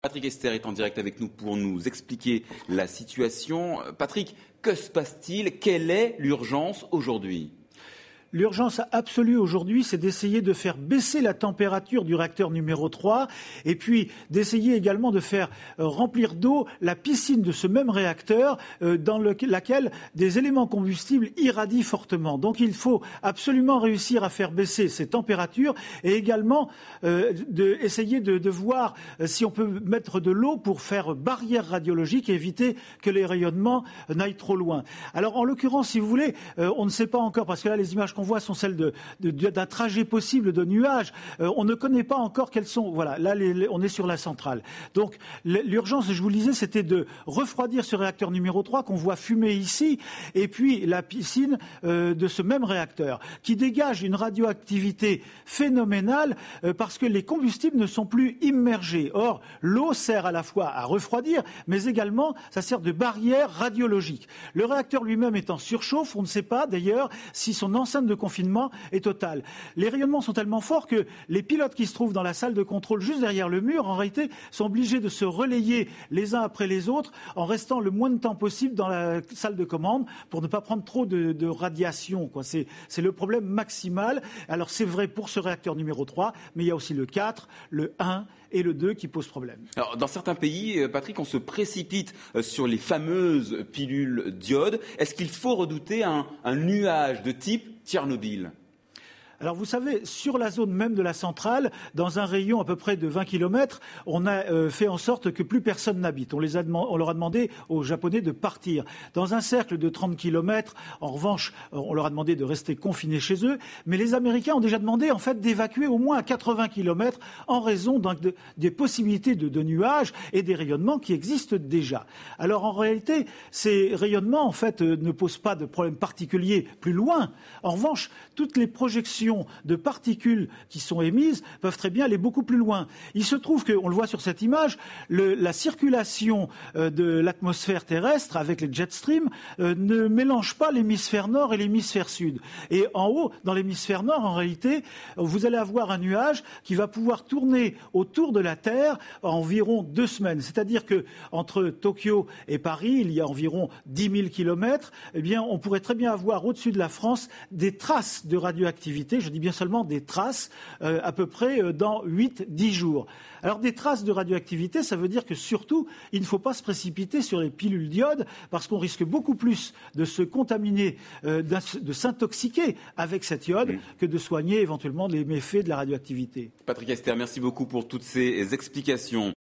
Patrick Esther est en direct avec nous pour nous expliquer la situation. Patrick, que se passe-t-il? Quelle est l'urgence aujourd'hui? L'urgence absolue aujourd'hui, c'est d'essayer de faire baisser la température du réacteur numéro 3 et puis d'essayer également de faire remplir d'eau la piscine de ce même réacteur dans laquelle des éléments combustibles irradient fortement. Donc il faut absolument réussir à faire baisser ces températures et également essayer de voir si on peut mettre de l'eau pour faire barrière radiologique et éviter que les rayonnements n'aillent trop loin. Alors en l'occurrence, si vous voulez, on ne sait pas encore parce que là les images qu'on voit sont celles d'un trajet possible de nuages. On ne connaît pas encore quelles sont. Voilà, là on est sur la centrale. Donc l'urgence, je vous le disais, c'était de refroidir ce réacteur numéro 3 qu'on voit fumer ici, et puis la piscine de ce même réacteur qui dégage une radioactivité phénoménale parce que les combustibles ne sont plus immergés. Or, l'eau sert à la fois à refroidir, mais également ça sert de barrière radiologique. Le réacteur lui-même est en surchauffe. On ne sait pas d'ailleurs si son enceinte de confinement est totale. Les rayonnements sont tellement forts que les pilotes qui se trouvent dans la salle de contrôle juste derrière le mur, en réalité, sont obligés de se relayer les uns après les autres en restant le moins de temps possible dans la salle de commande pour ne pas prendre trop de radiation, quoi. C'est le problème maximal. Alors c'est vrai pour ce réacteur numéro 3, mais il y a aussi le 4, le 1 et le 2 qui posent problème. Alors, dans certains pays, Patrick, on se précipite sur les fameuses pilules d'iode. Est-ce qu'il faut redouter un nuage de type Tchernobyl ? Alors vous savez, sur la zone même de la centrale, dans un rayon à peu près de 20 km, on a fait en sorte que plus personne n'habite. On leur a demandé aux Japonais de partir. Dans un cercle de 30 km, en revanche, on leur a demandé de rester confinés chez eux. Mais les Américains ont déjà demandé en fait d'évacuer au moins à 80 km en raison des possibilités de nuages et des rayonnements qui existent déjà. Alors en réalité, ces rayonnements en fait ne posent pas de problème particulier plus loin. En revanche, toutes les projections de particules qui sont émises peuvent très bien aller beaucoup plus loin. Il se trouve qu'on le voit sur cette image, la circulation de l'atmosphère terrestre avec les jet streams ne mélange pas l'hémisphère nord et l'hémisphère sud. Et en haut, dans l'hémisphère nord, en réalité, vous allez avoir un nuage qui va pouvoir tourner autour de la Terre environ 2 semaines. C'est-à-dire que entre Tokyo et Paris, il y a environ 10 000 kilomètres, eh bien, on pourrait très bien avoir au-dessus de la France des traces de radioactivité. Je dis bien seulement des traces, à peu près dans 8-10 jours. Alors des traces de radioactivité, ça veut dire que surtout, il ne faut pas se précipiter sur les pilules d'iode parce qu'on risque beaucoup plus de se contaminer, de s'intoxiquer avec cette iode que de soigner éventuellement les méfaits de la radioactivité. Patrick Esther, merci beaucoup pour toutes ces explications.